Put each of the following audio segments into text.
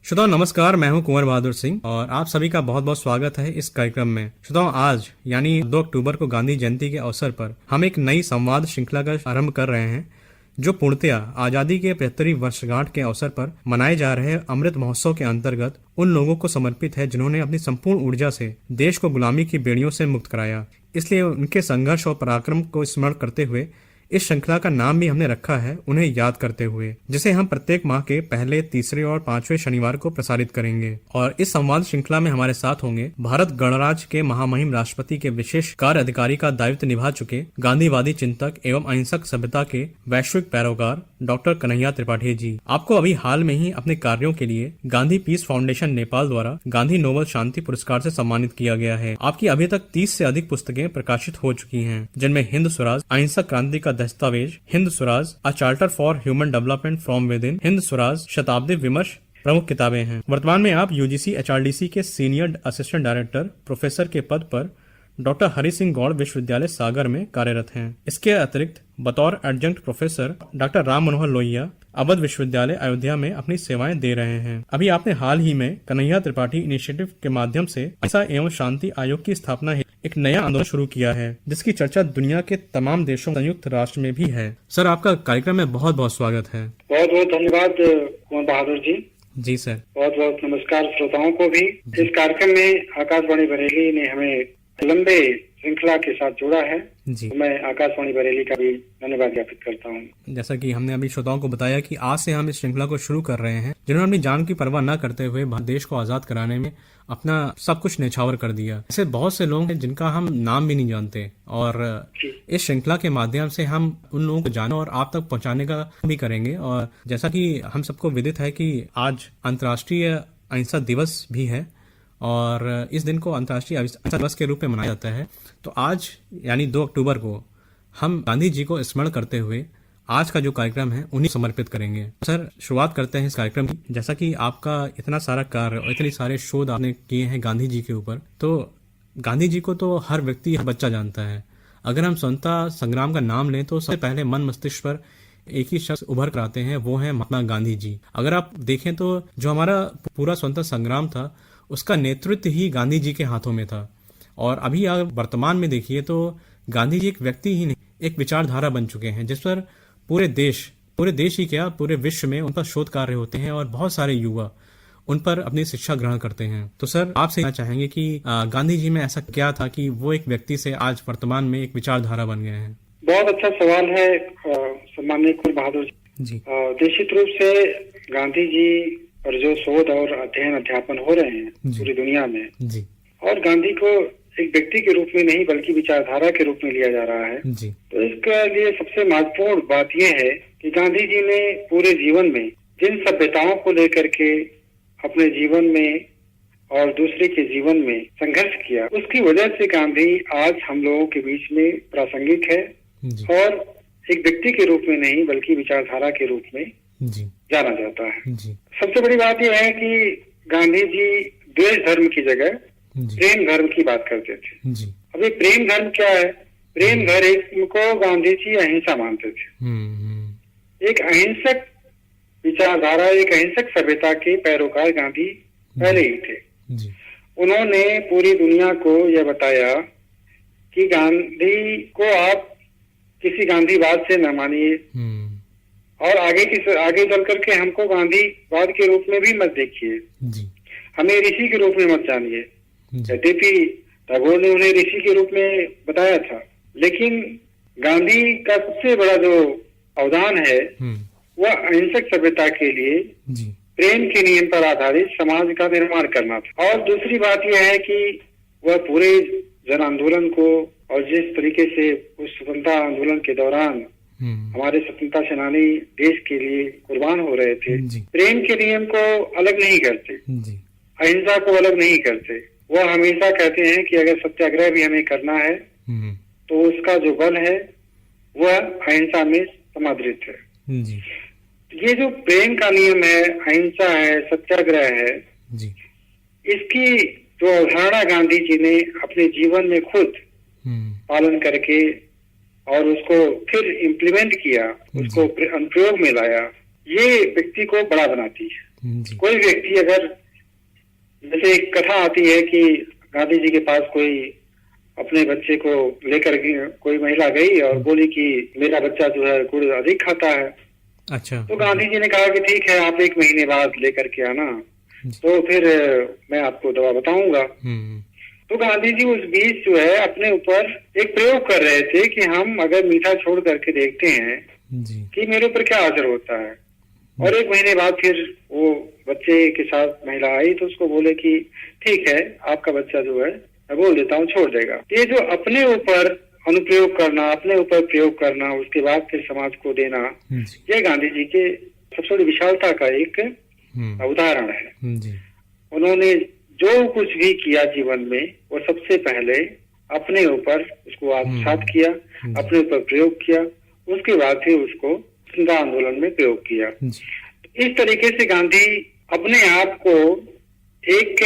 श्रोताओं नमस्कार, मैं हूं कुंवर बहादुर सिंह और आप सभी का बहुत बहुत स्वागत है इस कार्यक्रम में। श्रोताओं आज यानी 2 अक्टूबर को गांधी जयंती के अवसर पर हम एक नई संवाद श्रृंखला का आरंभ कर रहे हैं जो पूर्णतया आजादी के 75वीं वर्षगांठ के अवसर पर मनाए जा रहे अमृत महोत्सव के अंतर्गत उन लोगों को समर्पित है जिन्होंने अपनी संपूर्ण ऊर्जा से देश को गुलामी की बेड़ियों से मुक्त कराया। इसलिए उनके संघर्ष और पराक्रम को स्मरण करते हुए इस श्रृंखला का नाम भी हमने रखा है उन्हें याद करते हुए, जिसे हम प्रत्येक माह के पहले, तीसरे और 5वें शनिवार को प्रसारित करेंगे। और इस संवाद श्रृंखला में हमारे साथ होंगे भारत गणराज्य के महामहिम राष्ट्रपति के विशेष कार्य अधिकारी का दायित्व निभा चुके गांधीवादी चिंतक एवं अहिंसक सभ्यता के वैश्विक पैरोकार डॉक्टर कन्हैया त्रिपाठी जी। आपको अभी हाल में ही अपने कार्यों के लिए गांधी पीस फाउंडेशन नेपाल द्वारा गांधी नोबेल शांति पुरस्कार से सम्मानित किया गया है। आपकी अभी तक 30 से अधिक पुस्तकें प्रकाशित हो चुकी हैं, जिनमें हिंद स्वराज, अहिंसक क्रांति का दस्तावेज, हिंद स्वराज, अ charter for human development from with in, Hind Swaraj, शताब्दी विमर्श प्रमुख किताबें हैं। वर्तमान में आप यूजीसी एचआरडीसी के सीनियर असिस्टेंट डायरेक्टर प्रोफेसर के पद पर डॉक्टर हरि सिंह गौड़ विश्वविद्यालय सागर में कार्यरत हैं। इसके अतिरिक्त बतौर adjunct professor doctor Ram Manohar Lohia Awadh विश्वविद्यालय अयोध्या में अपनी सेवाएं दे रहे हैं। अभी आपने हाल ही में कन्हैया त्रिपाठी इनिशिएटिव के माध्यम से अहिंसा एवं शांति आयोग की स्थापना है, एक नया आंदोलन शुरू किया है जिसकी चर्चा दुनिया के तमाम देशों संयुक्त राष्ट्र में भी है। सर, आपका कार्यक्रम में बहुत बहुत स्वागत है। बहुत बहुत धन्यवाद कुंवर बहादुर जी। जी सर। बहुत बहुत नमस्कार श्रोताओं को भी। इस कार्यक्रम में आकाशवाणी बरेली ने हमें लंबे श्रृंखला के साथ जोड़ा है जी। मैं आकाशवाणी बरेली का भी धन्यवाद ज्ञापित करता हूँ। जैसा कि हमने अभी श्रोताओं को बताया कि आज से हम इस श्रृंखला को शुरू कर रहे हैं, जिन्होंने अपनी जान की परवाह न करते हुए देश को आजाद कराने में अपना सब कुछ न्यौछावर कर दिया। ऐसे बहुत से लोग हैं जिनका हम नाम भी नहीं जानते और इस श्रृंखला के माध्यम से हम उन लोगों को जाने और आप तक पहुंचाने का भी करेंगे। और जैसा कि हम सबको विदित है कि आज अंतर्राष्ट्रीय अहिंसा दिवस भी है और इस दिन को अंतर्राष्ट्रीय अहिंसा दिवस के रूप में मनाया जाता है। तो आज यानी 2 अक्टूबर को हम गांधी जी को स्मरण करते हुए आज का जो कार्यक्रम है उन्हीं समर्पित करेंगे। सर, शुरुआत करते हैं इस कार्यक्रम की। जैसा कि आपका इतना सारा कार्य और इतने सारे शोध आपने किए हैं गांधी जी के ऊपर, तो गांधी जी को तो हर व्यक्ति, हर बच्चा जानता है। अगर हम स्वतंत्रता संग्राम का नाम लें तो सबसे पहले मन मस्तिष्क पर एक ही शख्स उभर कर आते हैं, वो है महात्मा गांधी जी। अगर आप देखें तो जो हमारा पूरा स्वतंत्रता संग्राम था उसका नेतृत्व ही गांधी जी के हाथों में था। और अभी आप वर्तमान में देखिए तो गांधी जी एक व्यक्ति ही नहीं, एक विचारधारा बन चुके हैं जिस पर पूरे देश ही क्या पूरे विश्व में उन पर शोध कार्य होते हैं और बहुत सारे युवा उन पर अपनी शिक्षा ग्रहण करते हैं। तो सर, आपसे कहना चाहेंगे कि गांधी जी में ऐसा क्या था कि वो एक व्यक्ति से आज वर्तमान में एक विचारधारा बन गए हैं? बहुत अच्छा सवाल है सम्माननीय कुंवर बहादुर जी। निश्चित रूप से गांधी जी पर जो शोध और अध्ययन अध्यापन हो रहे हैं पूरी दुनिया में जी। और गांधी को एक व्यक्ति के रूप में नहीं बल्कि विचारधारा के रूप में लिया जा रहा है जी। तो इसके लिए सबसे महत्वपूर्ण बात यह है कि गांधी जी ने पूरे जीवन में जिन सभ्यताओं को लेकर के अपने जीवन में और दूसरे के जीवन में संघर्ष किया, उसकी वजह से गांधी आज हम लोगों के बीच में प्रासंगिक है और एक व्यक्ति के रूप में नहीं बल्कि विचारधारा के रूप में जी जाना जाता है जी। सबसे बड़ी बात यह है कि गांधी जी द्वेष धर्म की जगह प्रेम धर्म की बात करते थे जी। अभी प्रेम धर्म क्या है? प्रेम धर्म को गांधी जी अहिंसा मानते थे। एक अहिंसक विचारधारा, एक अहिंसक सभ्यता के पैरोकार गांधी पहले ही थे जी। उन्होंने पूरी दुनिया को यह बताया कि गांधी को आप किसी गांधीवाद से न मानिए और आगे चल करके हमको गांधीवाद के रूप में भी मत देखिए, हमें ऋषि के रूप में मत जानिए। यद्यपि टैगोर ने उन्हें ऋषि के रूप में बताया था, लेकिन गांधी का सबसे बड़ा जो अवदान है वह अहिंसक सभ्यता के लिए प्रेम के नियम पर आधारित समाज का निर्माण करना था। और दूसरी बात यह है कि वह पूरे जन आंदोलन को और जिस तरीके से उस स्वतंत्रता आंदोलन के दौरान हमारे स्वतंत्रता सेनानी देश के लिए कुर्बान हो रहे थे, प्रेम के नियम को अलग नहीं करते, अहिंसा को अलग नहीं करते। वह हमेशा कहते हैं कि अगर सत्याग्रह भी हमें करना है तो उसका जो बल है वह अहिंसा में समादृत है जी। ये जो प्रेम का नियम है, अहिंसा है, सत्याग्रह है, इसकी जो अवधारणा गांधी जी ने अपने जीवन में खुद पालन करके और उसको फिर इम्प्लीमेंट किया, उसको अनुप्रयोग में लाया, ये व्यक्ति को बड़ा बनाती है। कोई व्यक्ति अगर, जैसे एक कथा आती है कि गांधी जी के पास कोई अपने बच्चे को लेकर कोई महिला गई और बोली कि मेरा बच्चा जो है गुड़ अधिक खाता है। अच्छा। तो गांधी जी ने कहा कि ठीक है, आप 1 महीने बाद लेकर के आना, तो फिर मैं आपको दवा बताऊंगा। तो गांधी जी उस बीच जो है अपने ऊपर एक प्रयोग कर रहे थे कि हम अगर मीठा छोड़ करके देखते हैं कि मेरे ऊपर क्या असर होता है। और 1 महीने बाद फिर वो बच्चे के साथ महिला आई तो उसको बोले कि ठीक है, आपका बच्चा जो है मैं बोल देता हूँ छोड़ देगा। ये जो अपने ऊपर अनुप्रयोग करना, अपने ऊपर प्रयोग करना, उसके बाद फिर समाज को देना, ये गांधी जी के सबसे बड़ी विशालता का एक उदाहरण है। उन्होंने जो कुछ भी किया जीवन में वो सबसे पहले अपने ऊपर उसको आत्मसात किया, अपने ऊपर प्रयोग किया, उसके बाद फिर उसको स्वतंत्रता आंदोलन में प्रयोग किया। इस तरीके से गांधी अपने आप को एक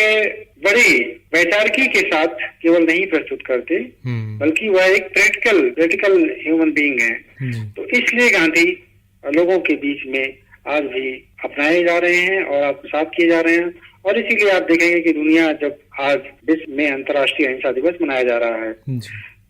बड़ी वैचारिकी के साथ केवल नहीं प्रस्तुत करते, बल्कि वह एक प्रैक्टिकल ह्यूमन बीइंग है। तो इसलिए गांधी लोगों के बीच में आज भी अपनाए जा रहे हैं और आत्मसात किए जा रहे हैं। और इसीलिए आप देखेंगे कि दुनिया जब आज विश्व में अंतर्राष्ट्रीय अहिंसा दिवस मनाया जा रहा है,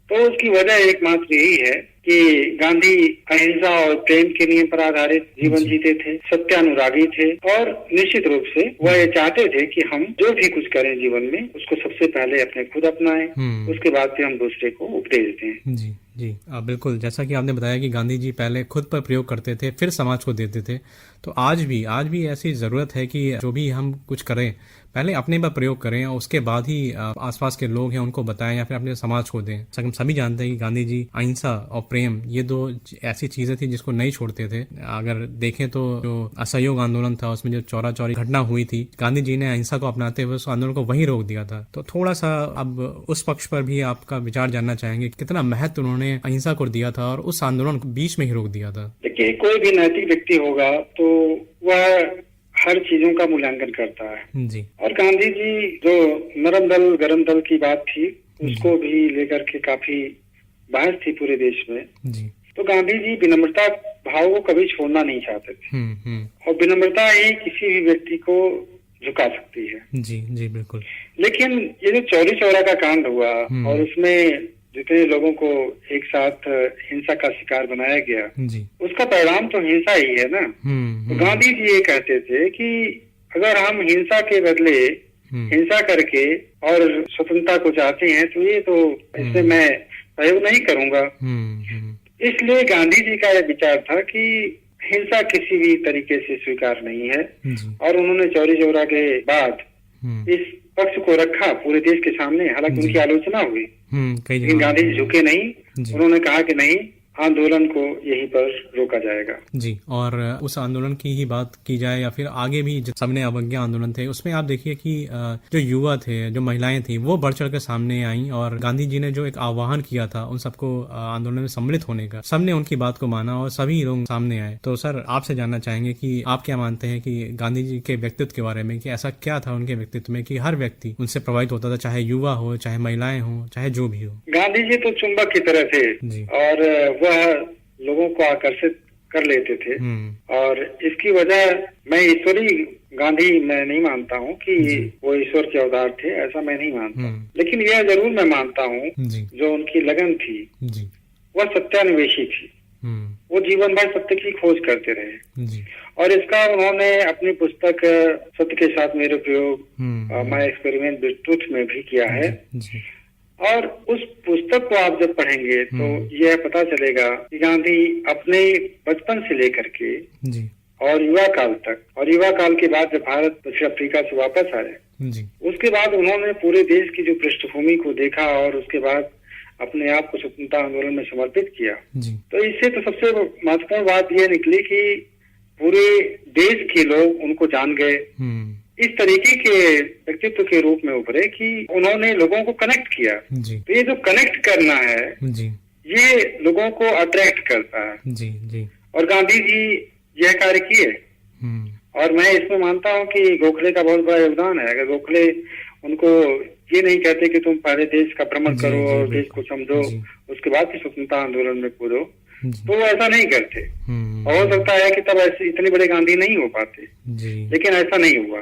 तो उसकी वजह एकमात्र यही है कि गांधी अहिंसा और प्रेम के नियम पर आधारित जीवन जीते थे, सत्यानुरागी थे, और निश्चित रूप से वह ये चाहते थे कि हम जो भी कुछ करें जीवन में उसको सबसे पहले अपने खुद अपनाएं, उसके बाद फिर हम दूसरे को उपदेश दें। जी बिल्कुल, जैसा कि आपने बताया कि गांधी जी पहले खुद पर प्रयोग करते थे, फिर समाज को देते थे। तो आज भी ऐसी जरूरत है कि जो भी हम कुछ करें पहले अपने पर प्रयोग करें और उसके बाद ही आसपास के लोग हैं उनको बताएं या फिर अपने समाज को दें। हम सभी जानते हैं कि गांधी जी अहिंसा और प्रेम ये 2 ऐसी चीजें थी जिसको नहीं छोड़ते थे। अगर देखें तो जो असहयोग आंदोलन था उसमें जो चौरा चौरी घटना हुई थी, गांधी जी ने अहिंसा को अपनाते हुए उस आंदोलन को वहीं रोक दिया था। तो थोड़ा सा अब उस पक्ष पर भी आपका विचार जानना चाहेंगे, कितना महत्व उन्होंने अहिंसा को दिया था और उस आंदोलन को बीच में ही रोक दिया था। देखिए, कोई भी नैतिक व्यक्ति होगा तो वह हर चीजों का मूल्यांकन करता है जी। और गांधी जी जो नरम दल गरम दल की बात थी उसको भी लेकर के काफी बहस थी पूरे देश में जी। तो गांधी जी विनम्रता भाव को कभी छोड़ना नहीं चाहते थे और विनम्रता ही किसी भी व्यक्ति को झुका सकती है। जी बिल्कुल। लेकिन ये जो चौरी चौरा का कांड हुआ और उसमें जितने लोगों को एक साथ हिंसा का शिकार बनाया गया जी। उसका परिणाम तो हिंसा ही है ना। तो गांधी जी ये कहते थे कि अगर हम हिंसा के बदले हिंसा करके और स्वतंत्रता को चाहते हैं तो ये तो इससे मैं सहयोग नहीं करूंगा। इसलिए गांधी जी का यह विचार था कि हिंसा किसी भी तरीके से स्वीकार नहीं है और उन्होंने चौरी चौरा के बाद इस पक्ष को रखा पूरे देश के सामने। हालांकि उनकी आलोचना हुई लेकिन गांधी जी झुके नहीं। उन्होंने कहा कि नहीं, आंदोलन को यहीं पर रोका जाएगा जी। और उस आंदोलन की ही बात की जाए या फिर आगे भी जो सबने अवज्ञा आंदोलन थे उसमें आप देखिए कि जो युवा थे, जो महिलाएं थी, वो बढ़ चढ़ कर सामने आई और गांधी जी ने जो एक आह्वान किया था उन सबको आंदोलन में सम्मिलित होने का, सबने उनकी बात को माना और सभी लोग सामने आए। तो सर आपसे जानना चाहेंगे कि आप क्या मानते हैं कि गांधी जी के व्यक्तित्व के बारे में, कि ऐसा क्या था उनके व्यक्तित्व में कि हर व्यक्ति उनसे प्रभावित होता था, चाहे युवा हो, चाहे महिलाएं हो, चाहे जो भी हो। गांधी जी तो चुंबक की तरह थे जी। और वह लोगों को आकर्षित कर लेते थे और इसकी वजह मैं ईश्वरी गांधी मैं नहीं मानता हूँ कि वो ईश्वर के अवतार थे, ऐसा मैं नहीं मानता। लेकिन यह जरूर मैं मानता हूँ जो उनकी लगन थी वह सत्यान्वेषी थी। वो जीवन भर सत्य की खोज करते रहे और इसका उन्होंने अपनी पुस्तक सत्य के साथ मेरे प्रयोग माय एक्सपेरिमेंट विद ट्रुथ में भी किया है। और उस पुस्तक को आप जब पढ़ेंगे तो यह पता चलेगा कि गांधी अपने बचपन से लेकर के और युवा काल तक, और युवा काल के बाद जब भारत दक्षिण अफ्रीका से वापस आए उसके बाद उन्होंने पूरे देश की जो पृष्ठभूमि को देखा और उसके बाद अपने आप को स्वतंत्रता आंदोलन में समर्पित किया। तो इससे तो सबसे महत्वपूर्ण बात यह निकली कि पूरे देश के लोग उनको जान गए, इस तरीके के व्यक्तित्व के रूप में उभरे कि उन्होंने लोगों को कनेक्ट किया। तो ये जो कनेक्ट करना है ये लोगों को अट्रैक्ट करता है और गांधी जी यह कार्य किए। और मैं इसमें मानता हूँ कि गोखले का बहुत बड़ा योगदान है। अगर गोखले उनको ये नहीं कहते कि तुम पहले देश का भ्रमण करो और देश को समझो उसके बाद फिर स्वतंत्रता आंदोलन में कूदो, तो वो ऐसा नहीं करते। और हो सकता है कि तब ऐसे इतने बड़े गांधी नहीं हो पाते, लेकिन ऐसा नहीं हुआ।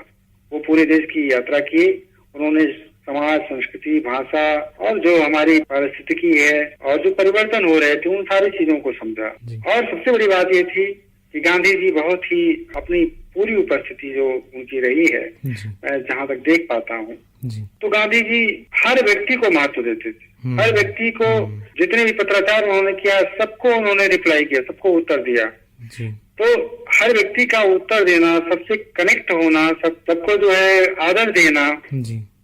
वो पूरे देश की यात्रा किए, उन्होंने समाज, संस्कृति, भाषा और जो हमारी पारिस्थितिकी है और जो परिवर्तन हो रहे थे उन सारी चीजों को समझा। और सबसे बड़ी बात ये थी कि गांधी जी बहुत ही अपनी पूरी उपस्थिति जो उनकी रही है, मैं जहाँ तक देख पाता हूँ, तो गांधी जी हर व्यक्ति को महत्व देते थे। हर व्यक्ति को, जितने भी पत्राचार उन्होंने किया सबको उन्होंने रिप्लाई किया, सबको उत्तर दिया। तो हर व्यक्ति का उत्तर देना, सबसे कनेक्ट होना, सबको जो है आदर देना,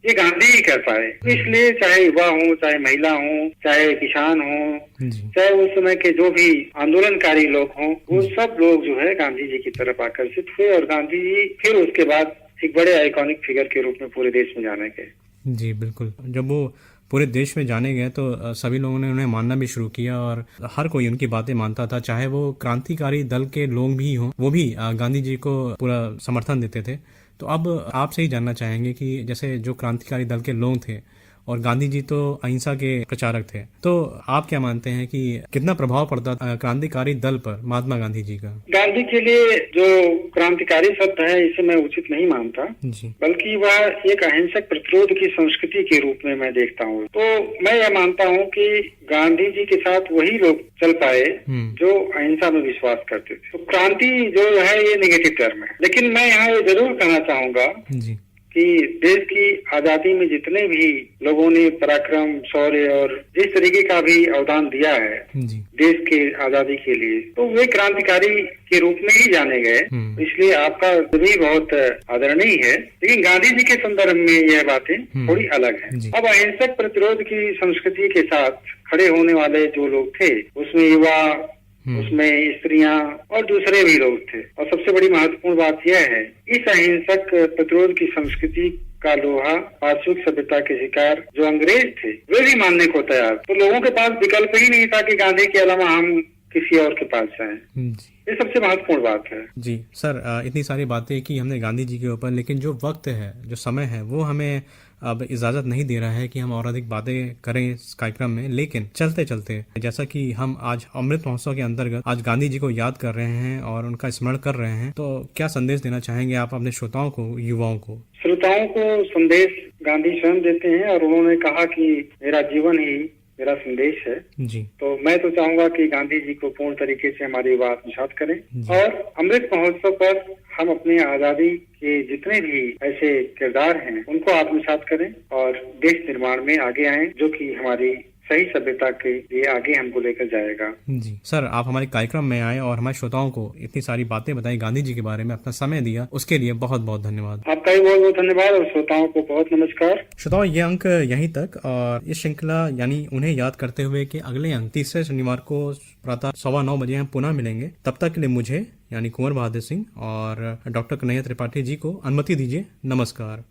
ये गांधी ही कर पाए। इसलिए चाहे युवा हो, चाहे महिला हो, चाहे किसान हो, चाहे उस समय के जो भी आंदोलनकारी लोग हों, वो सब लोग जो है गांधी जी की तरफ आकर्षित हुए और गांधी जी फिर उसके बाद एक बड़े आइकॉनिक फिगर के रूप में पूरे देश में जाने गए। जी बिल्कुल। जब वो पूरे देश में जाने गए तो सभी लोगों ने उन्हें मानना भी शुरू किया और हर कोई उनकी बातें मानता था, चाहे वो क्रांतिकारी दल के लोग भी हों, वो भी गांधी जी को पूरा समर्थन देते थे। तो अब आपसे ही जानना चाहेंगे कि जैसे जो क्रांतिकारी दल के लोग थे और गांधी जी तो अहिंसा के प्रचारक थे, तो आप क्या मानते हैं कि कितना प्रभाव पड़ता क्रांतिकारी दल पर महात्मा गांधी जी का? गांधी के लिए जो क्रांतिकारी शब्द है इसे मैं उचित नहीं मानता, बल्कि वह एक अहिंसक प्रतिरोध की संस्कृति के रूप में मैं देखता हूँ। तो मैं यह मानता हूँ कि गांधी जी के साथ वही लोग चल पाए जो अहिंसा में विश्वास करते थे। तो क्रांति जो है ये नेगेटिव टर्म है, लेकिन मैं यहाँ ये जरूर कहना चाहूंगा कि देश की आजादी में जितने भी लोगों ने पराक्रम, शौर्य और जिस तरीके का भी अवदान दिया है देश के आजादी के लिए, तो वे क्रांतिकारी के रूप में ही जाने गए। इसलिए आपका भी बहुत आदरणीय है, लेकिन गांधी जी के संदर्भ में यह बातें थोड़ी अलग है। अब अहिंसक प्रतिरोध की संस्कृति के साथ खड़े होने वाले जो लोग थे, उसमें युवा, उसमें स्त्रियां और दूसरे भी लोग थे। और सबसे बड़ी महत्वपूर्ण बात यह है, इस अहिंसक प्रतिरोध की संस्कृति का लोहा पार्श्विक सभ्यता के शिकार जो अंग्रेज थे वे भी मानने को तैयार। तो लोगों के पास विकल्प ही नहीं था कि गांधी के अलावा हम किसी और के पास जाएं। ये सबसे महत्वपूर्ण बात है। जी सर, इतनी सारी बातें की हमने गांधी जी के ऊपर, लेकिन जो वक्त है, जो समय है, वो हमें अब इजाजत नहीं दे रहा है कि हम और अधिक बातें करें इस कार्यक्रम में। लेकिन चलते चलते, जैसा कि हम आज अमृत महोत्सव के अंतर्गत आज गांधी जी को याद कर रहे हैं और उनका स्मरण कर रहे हैं, तो क्या संदेश देना चाहेंगे आप अपने श्रोताओं को, युवाओं को? श्रोताओं को संदेश गांधी स्वयं देते हैं और उन्होंने कहा कि मेरा जीवन ही मेरा संदेश है। जी। तो मैं तो चाहूंगा कि गांधी जी को पूर्ण तरीके से हमारी युवा आत्मसात करें और अमृत महोत्सव पर हम अपने आजादी के जितने भी ऐसे किरदार हैं उनको आत्मसात करें और देश निर्माण में आगे आएं, जो कि हमारी सही सभ्यता के लिए आगे हमको लेकर जाएगा। जी सर, आप हमारे कार्यक्रम में आए और हमारे श्रोताओं को इतनी सारी बातें बताई, गांधी जी के बारे में अपना समय दिया, उसके लिए बहुत बहुत धन्यवाद। आपका भी बहुत बहुत धन्यवाद और श्रोताओं को बहुत नमस्कार। श्रोताओं, ये अंक यहीं तक, और इस श्रृंखला यानी उन्हें याद करते हुए कि अगले अंक तीसरे शनिवार को प्रातः 9:15 बजे हम पुनः मिलेंगे। तब तक के लिए मुझे यानी कुंवर बहादुर सिंह और डॉक्टर कन्हैया त्रिपाठी जी को अनुमति दीजिए। नमस्कार।